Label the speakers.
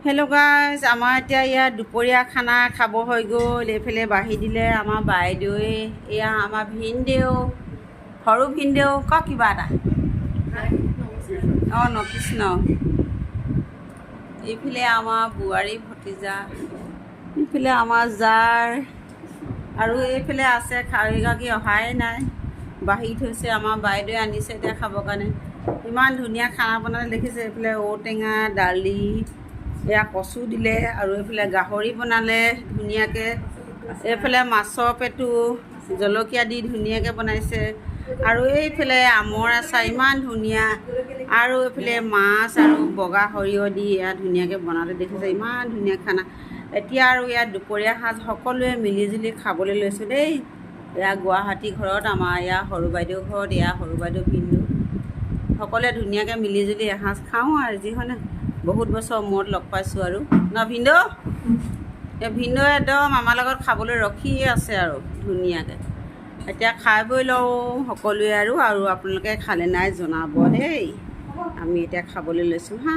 Speaker 1: Hello' guys, আমাৰ এতিয়া ইয়াত দুপৰীয়া খানা খাব হৈ গ'ল। এইফালে বাঢ়ি দিলে আমাৰ বাইদেৱে, এয়া আমাৰ ভিনদেউ, সৰু ভিনদেউ, ক কিবা এটা। অঁ নকৃষ্ণ। এইফালে আমাৰ বোৱাৰী ভতিজা, এইফালে আমাৰ জাৰ, আৰু এইফালে আছে এগৰাকী অহাই নাই, বাঢ়ি থৈছে। আমাৰ বাইদেৱে আনিছে এতিয়া খাবৰ কাৰণে। ইমান ধুনীয়া খানা বনালে দেখিছে। এইফালে ঔটেঙা, দালি, এয়া কচু দিলে, আৰু এইফালে গাহৰি বনালে ধুনীয়াকৈ। এইফালে মাছৰ পেটু জলকীয়া দি ধুনীয়াকৈ বনাইছে, আৰু এইফালে আমৰ আচাৰ ইমান ধুনীয়া, আৰু এইফালে মাছ আৰু বগা সৰিয়হ দি এয়া ধুনীয়াকৈ বনালে দেখিছে। ইমান ধুনীয়া খানা। এতিয়া আৰু ইয়াত দুপৰীয়া সাঁজ সকলোৱে মিলিজুলি খাবলৈ লৈছোঁ দেই। এয়া গুৱাহাটী ঘৰত, আমাৰ এয়া সৰু বাইদেউ ঘৰত, এয়া সৰু বাইদেউ ভিনদেউ, সকলোৱে ধুনীয়াকৈ মিলিজুলি এসাঁজ খাওঁ আৰু যি হয় না। বহুত বছৰ মূৰত লগ পাইছোঁ আৰু ন ভিনদেউ। এই ভিনদেউ একদম আমাৰ লগত খাবলৈ ৰখিয়ে আছে আৰু ধুনীয়াকৈ। এতিয়া খাই বৈ লওঁ সকলোৱে, আৰু আপোনালোকে খালে নাই জনাব দেই। আমি এতিয়া খাবলৈ লৈছোঁ হা।